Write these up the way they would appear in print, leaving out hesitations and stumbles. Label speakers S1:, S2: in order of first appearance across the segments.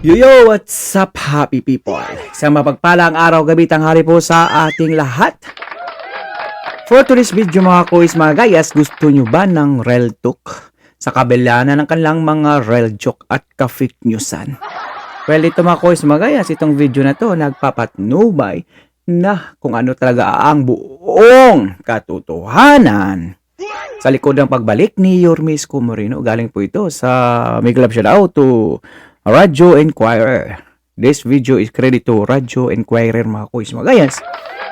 S1: Yo, what's up, happy people? Isang mapagpalang araw, gabi, tanghali po sa ating lahat. For today's video mga kuis, mga gayas, gusto nyo ba ng real talk sa kabila na ng kanilang mga real joke at ka-fake newsan? Well, ito mga kuis, mga gayas, itong video na to nagpapatnubay na kung ano talaga ang buong katotohanan sa likod ng pagbalik ni Yorme Isko Moreno. Galing po ito sa may club shout out to Radyo Enquirer. This video is credit to Radyo Enquirer mga kuis, mga gayas,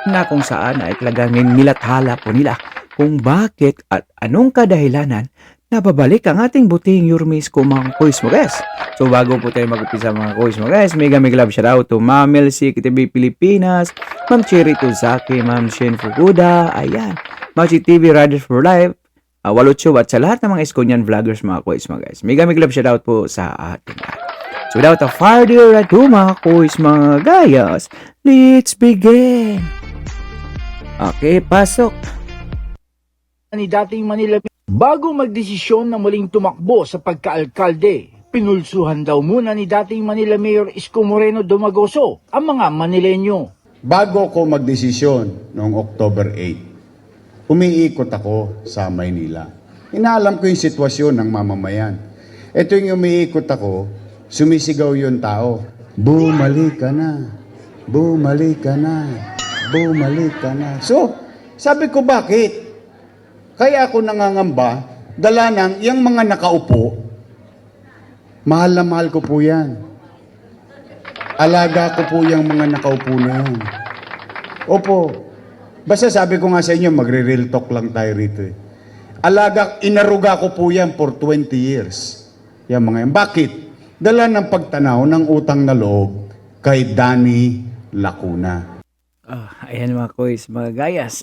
S1: na kung saan ay talagang nilathala po nila kung bakit at anong kadahilanan na babalik ang ating buting Yorme Isko mga kuis, mga gayas. So bago po tayo mag-upisa mga kuis, mga gayas, mega love shout out to Ma'am Elsie KTV Pilipinas, Ma'am Cherry Tuzaki, Ma'am Shen Fukuda, ayan, Machi TV Riders for Life, Walutso at sa lahat ng mga Iskonian vloggers mga kuis, mga guys. Mega love shout out po sa ating lahat. So without a further ado mga kuis, mga gayas, let's begin. Okay, pasok.
S2: Ni dating Manila bago magdesisyon na muling tumakbo sa pagkaalkalde, pinulsuhan daw muna ni dating Manila Mayor Isko Moreno Dumagoso ang mga Manilenyo.
S3: Bago ko magdesisyon noong October 8, umiikot ako sa Maynila. Inaalam ko yung sitwasyon ng mamamayan. Ito yung umiikot ako, sumisigaw yung tao, bumalik ka na, bumalik ka na, bumalik ka na. So, sabi ko bakit? Kaya ako nangangamba, dala ng yung mga nakaupo, mahal na mahal ko po yan. Alaga ko po yung mga nakaupo na yan. Opo, basta sabi ko nga sa inyo, magre-real talk lang tayo rito eh. Inaruga ko po yan for 20 years. Yan mga yan. Bakit? Dala ng pagtanaw ng utang na loob kay Danny Lacuna.
S1: Ayan mga kuis, mga gayas.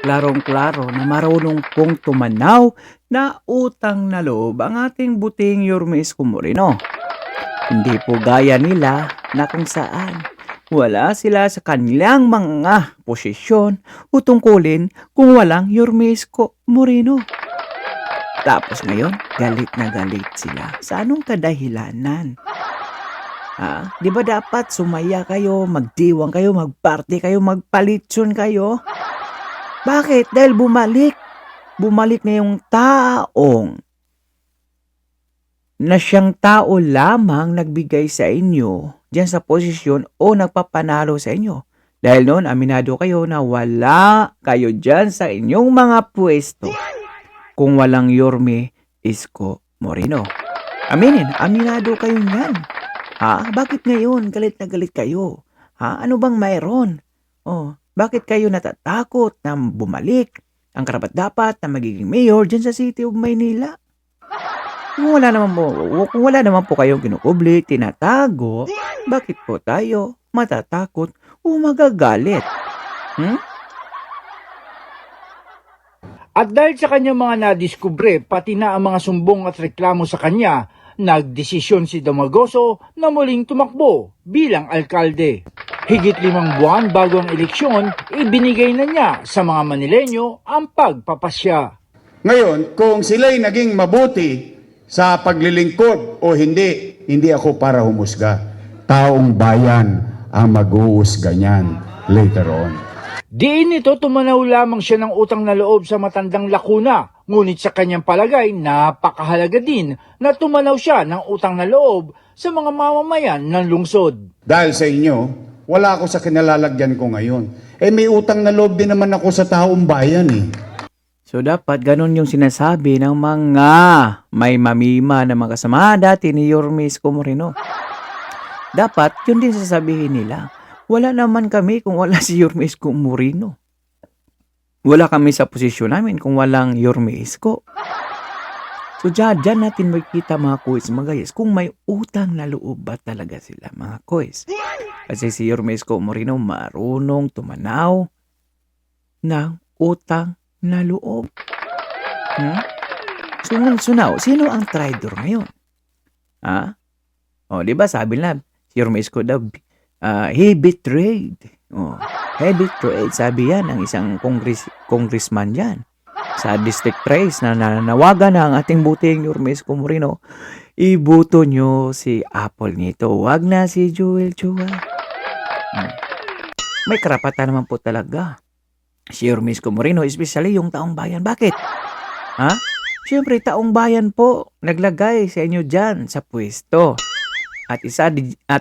S1: Klarong-klaro na marunong pong tumanaw na utang na loob ang ating buting Yorme Isko Moreno. Hindi po gaya nila na kung saan wala sila sa kanilang mga posisyon o tungkulin kung walang Yorme Isko Moreno. Tapos ngayon, galit na galit sila. Sa anong kadahilanan? Di ba dapat sumaya kayo, magdiwang kayo, magparty kayo, magpalitson kayo? Bakit? Dahil bumalik. Bumalik na yung taong na siyang tao lamang nagbigay sa inyo diyan sa posisyon o nagpapanalo sa inyo. Dahil noon, aminado kayo na wala kayo diyan sa inyong mga pwesto kung walang Yorme Isko Moreno. Aminin, aminado kayo niyan. Bakit ngayon galit na galit kayo? Ano bang mayroon? Bakit kayo natatakot na bumalik ang karapat-dapat na magiging mayor diyan sa City of Maynila? Kung wala naman po kayong kinukubli, tinatago, bakit po tayo matatakot o magagalit?
S2: At dahil sa kanyang mga nadiskubre, pati na ang mga sumbong at reklamo sa kanya, nagdesisyon si Dumagoso na muling tumakbo bilang alkalde. Higit 5 buwan bago ang eleksyon, ibinigay na niya sa mga Manilenyo ang pagpapasya.
S3: Ngayon, kung sila'y naging mabuti sa paglilingkod o hindi ako para humusga. Taong bayan ang mag-uusga niyan later on.
S2: Diin nito tumanaw lamang siya ng utang na loob sa matandang Lacuna, ngunit sa kanyang palagay, napakahalaga din na tumanaw siya ng utang na loob sa mga mamamayan ng lungsod.
S3: Dahil sa inyo, wala ako sa kinalalagyan ko ngayon. May utang na loob din naman ako sa taong bayan eh.
S1: So dapat ganun yung sinasabi ng mga may mamima na mga kasama dati ni Yorme Isko Moreno. Dapat yun din sasabihin nila. Wala naman kami kung wala si Yorme Isko Moreno. Wala kami sa posisyon namin kung walang Yorme Isko. So dyan natin makikita mga kuis, mga guys, kung may utang na loob ba talaga sila mga kuis. Kasi si Yorme Isko Moreno marunong tumanaw ng utang na loob. So now, sino ang traitor ngayon? Di ba sabi na si Yorme Isko daw, he betrayed. He betrayed, sabi yan ng isang congressman yan. sa District 3 na nananawagan na ang ating buting Yorme Isko Moreno, iboto nyo si Apple nito. Wag na si Joel Chua. May karapatan naman po talaga si Yorme Isko Moreno, especially yung taong bayan. Bakit? Ha? Siyempre, taong bayan po naglagay sa inyo dyan sa pwesto. At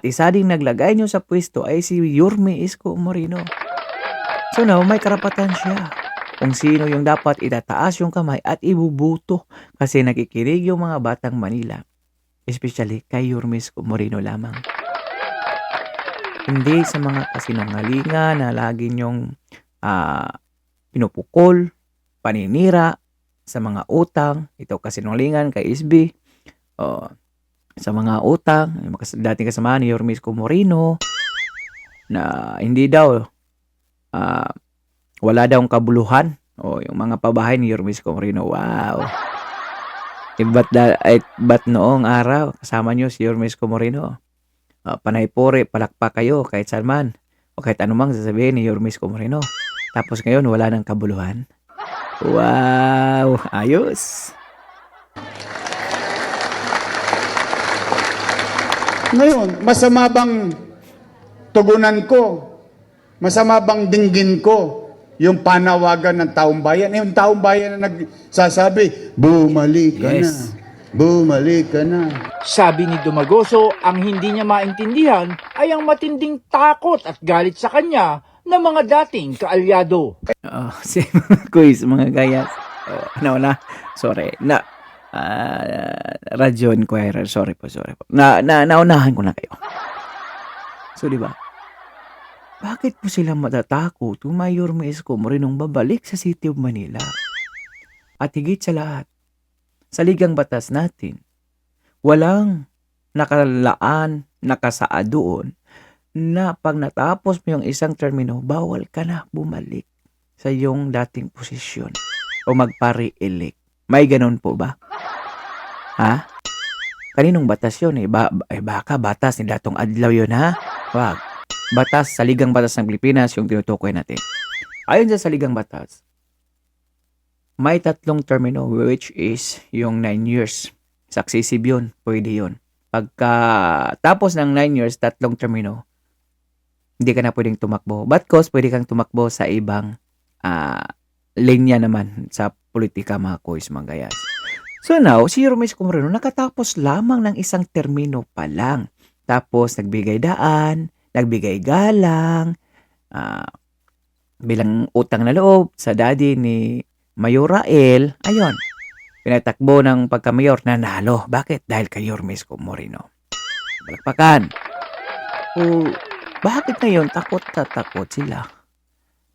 S1: isa ding naglagay nyo sa pwesto ay si Yorme Isko Moreno. So now, may karapatan siya kung sino yung dapat itataas yung kamay at ibubuto kasi nakikinig yung mga batang Manila. Especially kay Yorme Isko Moreno lamang. Hindi sa mga kasinungalingan na lagi nyong pinupukol, paninira sa mga utang. Ito kasinungalingan kay SB. Sa mga utang, yung dating kasama ni Yorme Isko Moreno na hindi daw wala daw kabuluhan. Yung mga pabahay ni Yorme Isko Moreno. Wow. Ba't noong araw kasama nyo si Yorme Isko Moreno? Panay pore, palakpak kayo kahit saan man o kahit anumang sasabihin ni Yorme Isko Moreno. Tapos ngayon wala nang kabuluhan. Wow, ayos.
S3: Ngayon, masama bang tugunan ko? Masama bang dinggin ko yung panawagan ng taong bayan? Yung taong bayan na nagsasabi, bumalik ka na. Bumalik ka na.
S2: Sabi ni Dumagoso, ang hindi niya maintindihan ay ang matinding takot at galit sa kanya ng mga dating kaalyado.
S1: Si mga quiz, mga gayas. Sorry. Radio Inquirer, sorry po. Naunahan ko na kayo. So, di ba? Bakit po sila matatakot kung may Yorme Isko Morenong babalik sa City of Manila? At higit sa lahat, sa ligang batas natin, walang nakasaad doon na pag natapos mo yung isang termino, bawal ka na bumalik sa iyong dating posisyon o magpa-re-elect. May ganun po ba? Ha? Kaninong batas yun? Baka batas ni Datong Adlaw yun, ha? Wag. Batas sa ligang batas ng Pilipinas yung tinutukoy natin. Ayon sa ligang batas, may 3 termino which is yung 9 years. Successive yun. Pwede yun. Pagka tapos ng 9 years, 3 termino, hindi ka na pwedeng tumakbo. But cause, pwede kang tumakbo sa ibang linya naman sa politika, mga kois, mga gayas. So now, si Yorme Isko Moreno nakatapos lamang ng isang termino pa lang. Tapos, nagbigay daan, nagbigay galang, bilang utang na loob sa daddy ni Mayor Rael, ayun, pinatakbo ng pagka-mayor, nanalo. Bakit? Dahil kay Yorme Isko Moreno. Balakpakan. Bakit ngayon takot sila?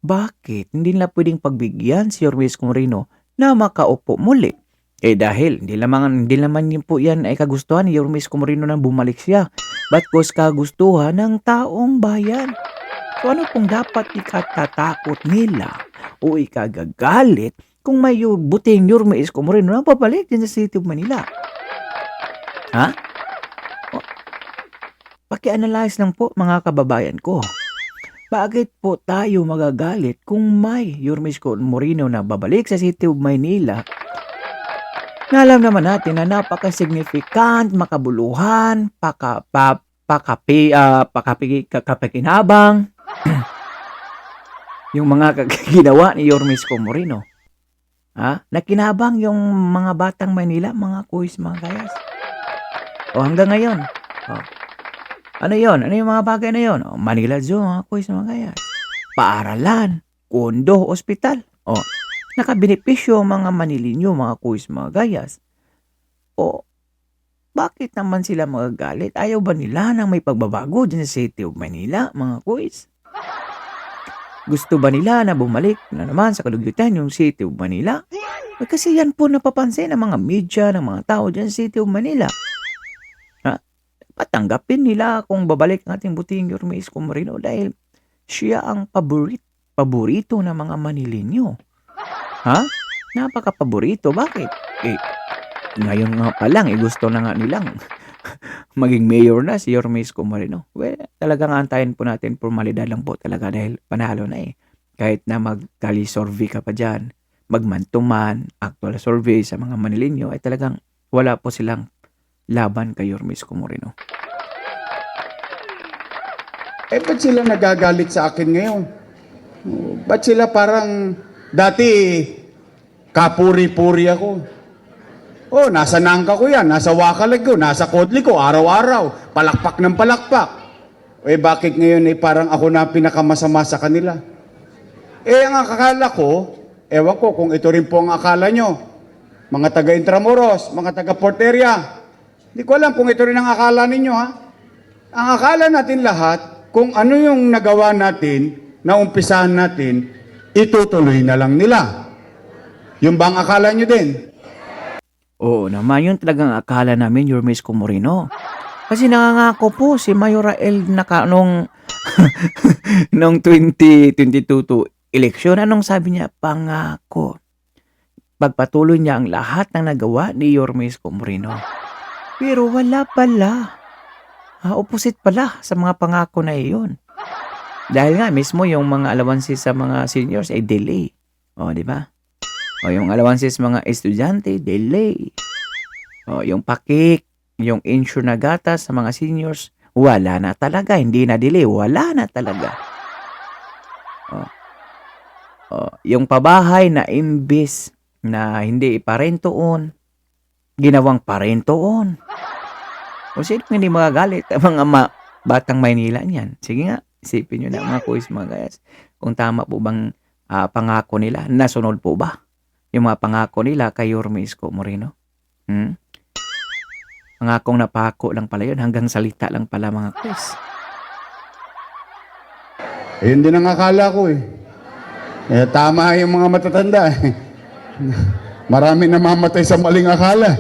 S1: Bakit? Hindi nila pwedeng pagbigyan si Yorme Isko Moreno na makaupo muli. Dahil hindi naman yun po yan ay kagustuhan ni Yorme Isko Moreno na bumalik siya. But cause kagustuhan ng taong bayan. So ano pong dapat ikatatakot nila o ikagagalit kung may buting Yorme Isko Moreno na babalik din sa City of Manila? Ha? Paki-analyze lang po, mga kababayan ko. Bakit po tayo magagalit kung may Yorme Isko Moreno na babalik sa City of Manila? Na alam naman natin na napaka-significant, makabuluhan, pakapakinabang yung mga ginawa ni Yorme Isko Moreno. Nakinabang yung mga batang Manila, mga kuis, mga kayas. Hanggang ngayon. Ano yon? Ano yung mga bagay na yon? Manila Zoo, mga kuis, mga kayas. Paaralan, kondo, ospital. Nakabenepisyo ang mga Manilinyo, mga kuis, mga gayas. Bakit naman sila magagalit? Ayaw ba nila nang may pagbabago dyan sa City of Manila, mga kuis? Gusto ba nila na bumalik na naman sa kalugyutan yung City of Manila? Kasi yan po napapansin ng mga media, ng mga tao dyan sa City of Manila. Patanggapin nila kung babalik ang ating buting Yorme Isko Moreno dahil siya ang paborito ng mga Manilinyo. Napaka-paborito. Bakit? Ngayon nga pa lang, gusto na nga nilang maging mayor na si Yorme Isko Moreno. Well, talagang antayin po natin, formalidad lang po talaga dahil panalo na Kahit na mag-tally survey ka pa dyan, mag-man to man, actual survey sa mga Manileño, ay talagang wala po silang laban kay Yorme Isko Moreno.
S3: Ba't sila nagagalit sa akin ngayon? Ba't sila parang dati kapuri-puri ako? Nasa nangka ko yan, nasa wakalag ko, nasa kodli ko, araw-araw, palakpak ng palakpak. Bakit ngayon parang ako na pinakamasama sa kanila? Ang akala ko, ewan ko kung ito rin po ang akala nyo, mga taga Intramuros, mga taga Porteria, hindi ko alam kung ito rin ang akala ninyo, ha? Ang akala natin lahat, kung ano yung nagawa natin, na umpisahan natin, itutuloy na lang nila. Yung bang akala nyo din?
S1: Oo naman, yun talagang akala namin, Yorme Isko Moreno. Kasi nangangako po si Mayor Rael nung 2022 eleksyon. Anong sabi niya? Pangako. Pagpatuloy niya ang lahat ng nagawa ni Yorme Isko Moreno. Pero wala pala. Opposite pala sa mga pangako na iyon. Dahil nga mismo yung mga allowances sa mga seniors ay delay. Di ba? Yung allowances mga estudyante, delay. Yung pakik, yung insure na gatas sa mga seniors, wala na talaga. Hindi na delay, wala na talaga. Yung pabahay na imbis na hindi iparentoon, ginawang parentoon. Sino hindi magagalit ang mga batang Maynila niyan? Sige nga, isipin nyo na mga kuis, mga guys. Kung tama po bang pangako nila, nasunod po ba yung mga pangako nila kay Yorme Isko Moreno? Pangakong napako lang pala yun, hanggang salita lang pala mga kuis.
S3: Ayun din ang akala ko tama yung mga matatanda Marami namamatay sa maling akala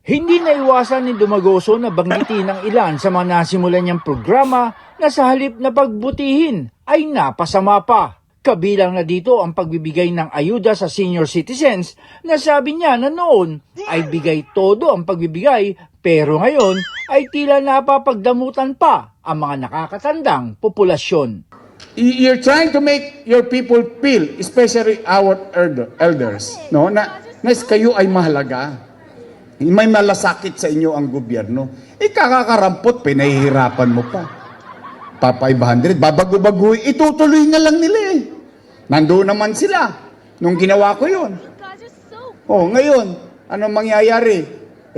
S2: Hindi naiwasan ni Dumagoso na banggitin ng ilan sa mga nasimulan niyang programa na sa halip na pagbutihin ay napasama pa. Kabilang na dito ang pagbibigay ng ayuda sa senior citizens na sabi niya na noon ay bigay todo ang pagbibigay pero ngayon ay tila napapagdamutan pa ang mga nakakatandang populasyon.
S3: You're trying to make your people feel, especially our elders, no, na kayo ay mahalaga. May malasakit sa inyo ang gobyerno. Kakakarampot, pinahihirapan mo pa. Pa 500, babago-bago, itutuloy na lang nila Nandoon naman sila nung ginawa ko yun. Ngayon, anong mangyayari?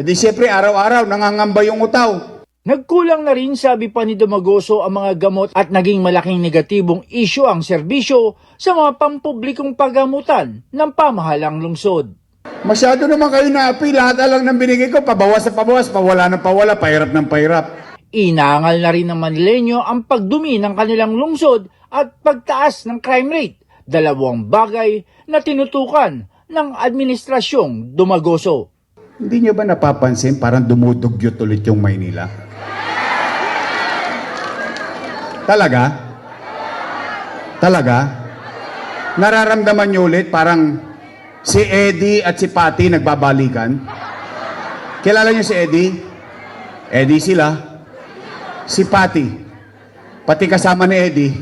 S3: Siyempre, araw-araw, nangangamba yung utaw.
S2: Nagkulang na rin, sabi pa ni Dumagoso, ang mga gamot at naging malaking negatibong isyu ang serbisyo sa mga pampublikong pagamutan ng pamahalang lungsod.
S3: Masyado naman kayo naapi, lahat lang ng binigay ko, pabawas na pabawas, pawala na pawala, pahirap ng pahirap.
S2: Inangal na rin ng Manileño ang pagdumi ng kanilang lungsod at pagtaas ng crime rate, dalawang bagay na tinutukan ng administrasyong Dumagoso.
S3: Hindi niyo ba napapansin parang dumudugyot ulit yung Maynila? Talaga? Talaga? Nararamdaman niyo ulit parang si Eddie at si Patty nagbabalikan? Kilala niyo si Eddie? Eddie sila. Si Patty. Pati kasama ni Eddie.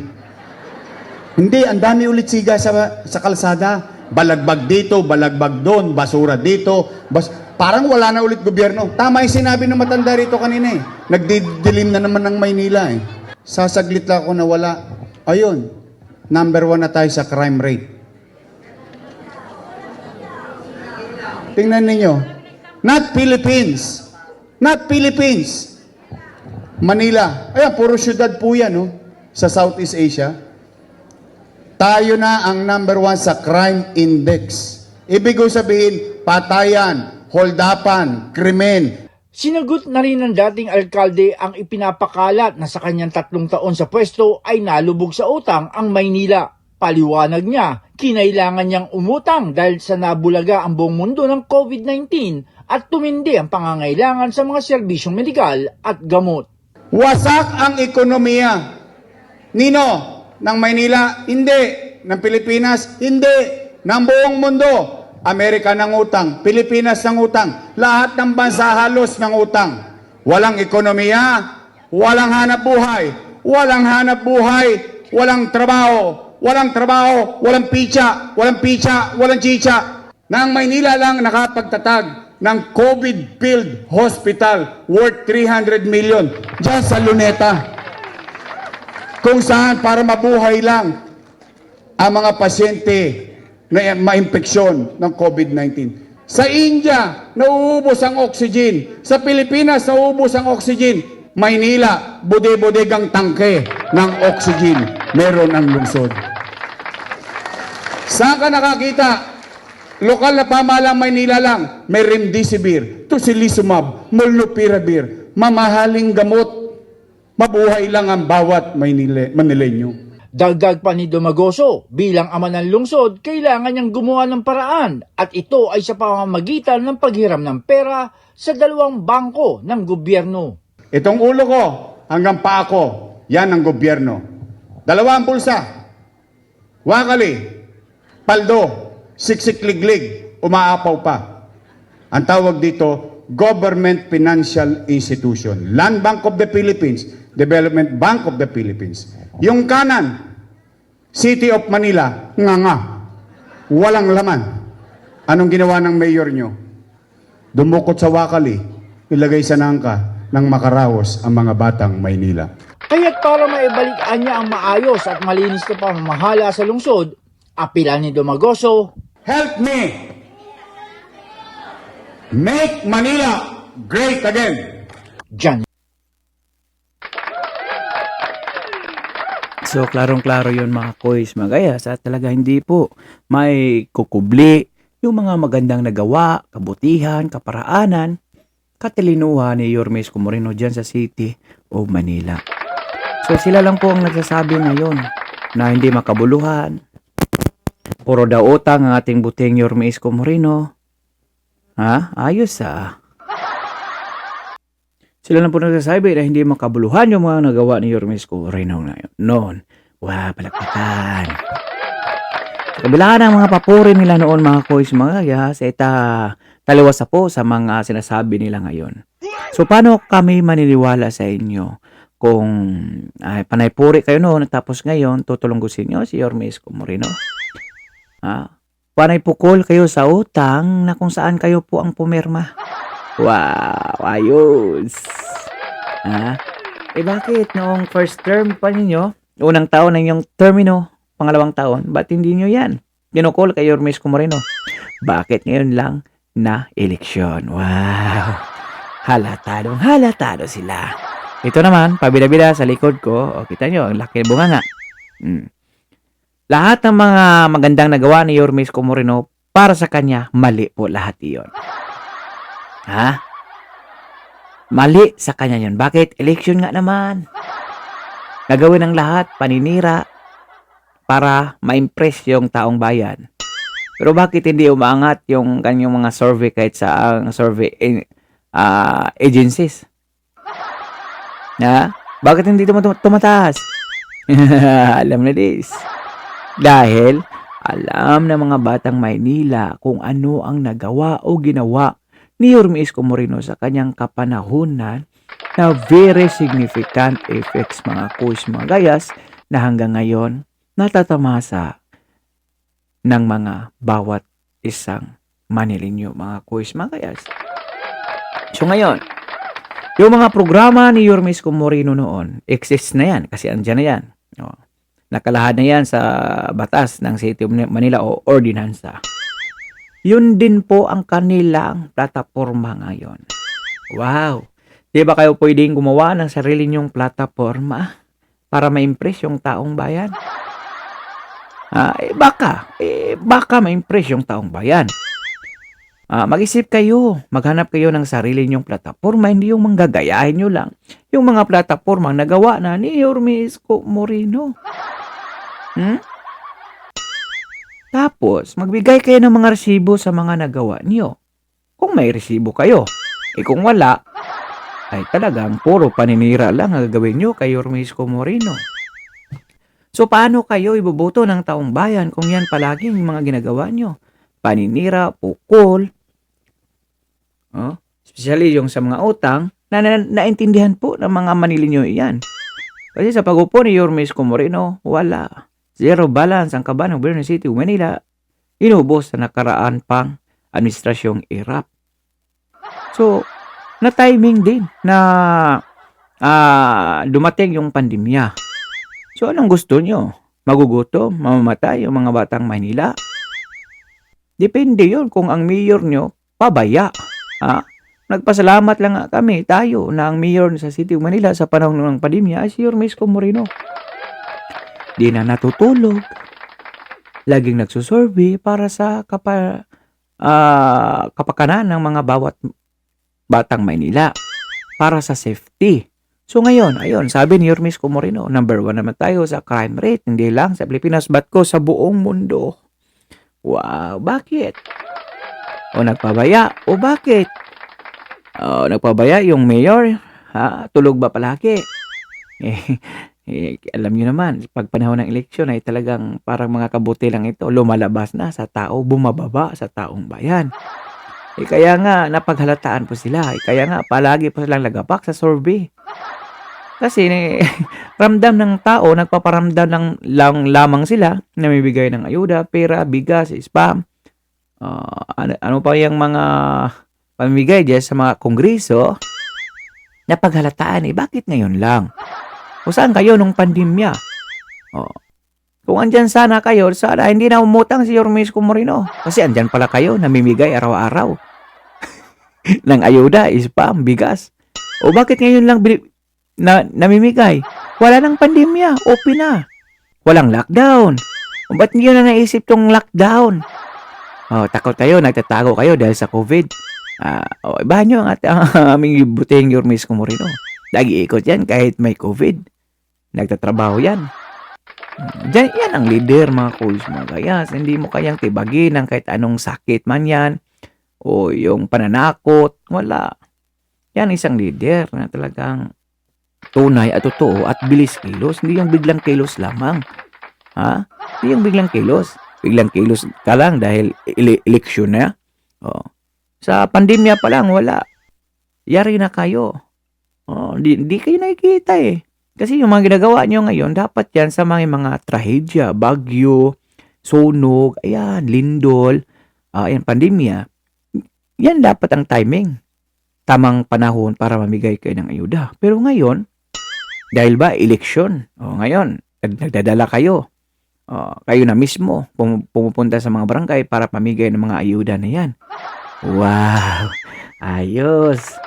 S3: Hindi, ang dami ulit siga sa kalsada. Balagbag dito, balagbag doon, basura dito. Parang wala na ulit gobyerno. Tama yung sinabi ng matanda rito kanina Nagdidilim na naman ng Maynila Sasaglit lang ako na wala. Ayun, number 1 na tayo sa crime rate. Tingnan ninyo. Not Philippines. Not Philippines. Manila. Ayan, puro syudad po yan, sa Southeast Asia. Tayo na ang number 1 sa crime index. Ibig sabihin, patayan, holdapan, krimen.
S2: Sinagot na rin ng dating alkalde ang ipinapakalat na sa kanyang 3 taon sa pwesto ay nalubog sa utang ang Maynila. Paliwanag niya, kinailangan niyang umutang dahil sa nabulaga ang buong mundo ng COVID-19 at tumindi ang pangangailangan sa mga serbisyong medikal at gamot.
S3: Wasak ang ekonomiya. Nino? Ng Maynila? Hindi. Ng Pilipinas? Hindi. Ng buong mundo? Amerika ng utang, Pilipinas ng utang, lahat ng bansa halos ng utang. Walang ekonomiya, walang hanap buhay, walang trabaho, walang trabaho, walang picha, walang chicha. Na ang Maynila lang nakapagtatag ng COVID-filled hospital worth 300 million dyan sa Luneta. Kung saan para mabuhay lang ang mga pasyente na ma-impeksyon ng COVID-19. Sa India, nauubos ang oxygen. Sa Pilipinas, nauubos ang oxygen. Maynila, bude-budegang tangke ng oxygen meron ang lungsod. Saan ka nakakita? Lokal na pamahalang Maynila lang, may remdesivir, tocilizumab, molnupiravir, mamahaling gamot. Mabuhay lang ang bawat Manileño.
S2: Dagdag pa ni Dumagoso, bilang ama ng lungsod, kailangan niyang gumawa ng paraan at ito ay sa pamamagitan ng paghiram ng pera sa dalawang bangko ng gobyerno.
S3: Itong ulo ko hanggang paa ko, yan ang gobyerno. Dalawa ang pulsa. Wakali, paldo, siksik-liglig, umaapaw pa. Ang tawag dito, Government Financial Institution. Land Bank of the Philippines, Development Bank of the Philippines. Yung kanan, City of Manila, nga. Walang laman. Anong ginawa ng mayor nyo? Dumukot sa wakali, ilagay sa nangka, nang makaraos ang mga batang Maynila.
S2: Kaya't para maibalikan niya ang maayos at malinis na pamamahala sa lungsod, apila ni Dumagoso,
S3: Help me make Manila great again.
S2: Diyan.
S1: So, klarong-klaro yun mga kois, mga gayas, at talaga hindi po may kukubli yung mga magandang nagawa, kabutihan, kaparaanan, katalinuhan ni Yorme Isko Moreno dyan sa City of Manila. So, sila lang po ang nagsasabi ngayon na hindi makabuluhan. Puro daw utang ang ating buting Yorme Isko Moreno. Ha? Ayos ah. Sila lang po nagsasabi na hindi makabuluhan yung mga nagawa ni Yorme Isko Moreno noon. Wow, palakpakan. Kabilaan ng mga papuri nila noon mga kois, mga gayas, taliwas po sa mga sinasabi nila ngayon. So, paano kami maniniwala sa inyo kung panaypuri kayo noon tapos ngayon tutulunggusin nyo si Yorme Isko Moreno? Panay pukol kayo sa utang na kung saan kayo po ang pumirma. Wow, ayos. Bakit noong first term pa ninyo, unang taon ng yung termino, pangalawang taon, ba't hindi nyo yan ginukol kay Yorme Isko Moreno? Bakit ngayon lang na eleksyon? Wow, halatado sila. Ito naman, pabila-bila sa likod ko, kita nyo, ang laki ng bunganga. Lahat ng mga magandang nagawa ni Yorme Isko Moreno, para sa kanya, mali po lahat iyon. Mali sa kanya yun. Bakit? Eleksyon nga naman. Gagawin ng lahat, paninira, para ma-impress yung taong bayan. Pero bakit hindi umaangat yung kanyang mga survey kahit sa survey agencies? Bakit hindi tumataas? Alam na this. Dahil alam ng mga batang Maynila kung ano ang nagawa o ginawa ni Yorme Isko Moreno sa kanyang kapanahunan na very significant effects mga kuis, mga gayas, na hanggang ngayon natatamasa ng mga bawat isang Manileño, mga kuis, mga gayas. So ngayon, yung mga programa ni Yorme Isko Moreno noon, exist na yan kasi andyan na yan. Nakalahad na yan sa batas ng City of Manila o ordinansa. Yun din po ang kanilang plataforma ngayon. Wow! Di ba kayo pwedeng gumawa ng sarili nyong plataforma para ma-impress yung taong bayan? Baka ma-impress yung taong bayan. Mag-isip kayo, maghanap kayo ng sarili nyong plataforma, hindi yung manggagayahin nyo lang. Yung mga plataforma nagawa na ni Yorme Isko Moreno. Tapos, magbigay kayo ng mga resibo sa mga nagawa niyo. Kung may resibo kayo. Kung wala, ay talagang puro paninira lang ang gagawin nyo kay Yorme Isko Moreno. So, paano kayo iboboto ng taong bayan kung yan palagi yung mga ginagawa nyo? Paninira, pukol. Especially yung sa mga utang, naintindihan po ng mga Manileño yan. Kasi sa pag-upo ni Yorme Isko Moreno, wala. Zero balance ang kaban ng Gobyerno ng City of Manila. Inubos sa nakaraan pang administrasyong irap. So, na-timing din na dumating yung pandemya. So, anong gusto nyo? Magugutom? Mamamatay yung mga batang Manila? Depende yon kung ang mayor nyo pabaya. Nagpasalamat lang nga kami, tayo, na ang mayor sa City of Manila sa panahon ng pandemya ay si Yorme Moreno. Di na natutulog. Laging nagsusurvey para sa kapakanan ng mga bawat batang Maynila para sa safety. So ngayon, ayun, sabi ni Yorme Moreno, number 1 naman tayo sa crime rate, hindi lang sa Pilipinas, but ko sa buong mundo. Wow, bakit? O nagpabaya? O bakit? O nagpabaya yung mayor? Tulog ba palagi? Alam niyo naman, pag panahon ng eleksyon ay talagang parang mga kabuti lang ito, lumalabas na sa tao, bumababa sa taong bayan. Kaya nga, napaghalataan po sila. Kaya nga, palagi po silang lagapak sa survey. Kasi, ramdam ng tao, nagpaparamdam lamang sila, namibigay ng ayuda, pera, bigas, spam. Ano pa yung mga pamimigay dyan sa mga kongreso, napaghalataan bakit ngayon lang? O saan kayo nung pandemya? Kung andyan sana kayo, sana hindi na umutang si Yorme Moreno. Kasi andyan pala kayo, namimigay araw-araw. ng ayuda, spam, bigas. O bakit ngayon lang namimigay? Wala nang pandemya, open na. Walang lockdown. O ba't nyo na naisip tong lockdown? Takot kayo, nagtatago kayo dahil sa COVID. Ibahan nyo ang aming buteng Yorme Moreno. Lagi ikot yan kahit may COVID. Nagtatrabaho yan. Yan ang leader, mga kuys, mga gayas. Hindi mo kayang tibagin ng kahit anong sakit man yan o yung pananakot. Wala. Yan isang leader na talagang tunay at totoo at bilis kilos. Hindi yung biglang kilos lamang. Hindi yung biglang kilos. Biglang kilos ka lang dahil eleksyon na. Sa pandemya pa lang, wala. Yari na kayo. Di kayo nakikita Kasi yung mga ginagawa nyo ngayon, dapat yan sa mga trahedya, bagyo, sunog, ayan, lindol, pandemya. Yan dapat ang timing. Tamang panahon para mamigay kayo ng ayuda. Pero ngayon, dahil ba eleksyon, ngayon, nagdadala kayo. Kayo na mismo, pumupunta sa mga barangay para pamigay ng mga ayuda na yan. Wow! Ayos!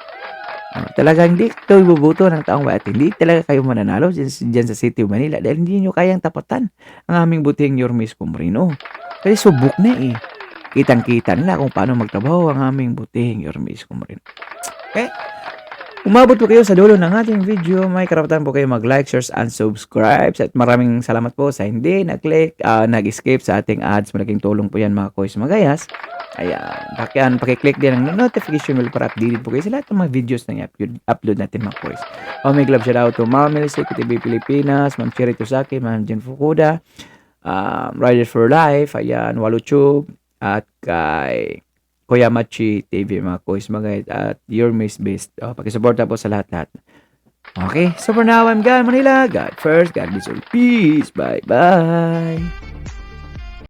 S1: Talagang hindi kayo bubuto ng taong bayan at hindi talaga kayo mananalo dyan sa City of Manila dahil hindi nyo kayang tapatan ang aming butihing Yorme Moreno. Kasi subok na Kitang-kita nila kung paano magtrabaho ang aming butihing Yorme Moreno. Okay? Umabot po kayo sa dulo ng ating video. May karapatan po kayo mag-like, share, and subscribe. At maraming salamat po sa hindi nag-click, nag-escape sa ating ads. Malaking tulong po yan mga kuys magayas. Ayan, pakiclick din ang notification bell para updated po kayo sa lahat ng mga videos na i-upload natin mga kuys. May club shout out to Ma'am Melissa, TV Pilipinas, Ma'am Cherry Tosaki, Ma'am Jen Fukuda, Riders for Life, ayan, Walutube, at kay Kuya Machi TV mga kuys magayas at Yorme Best. Pakisuporta po sa lahat-lahat. Okay, so for now, I'm God Manila. God first, God bless all. Peace. Bye-bye.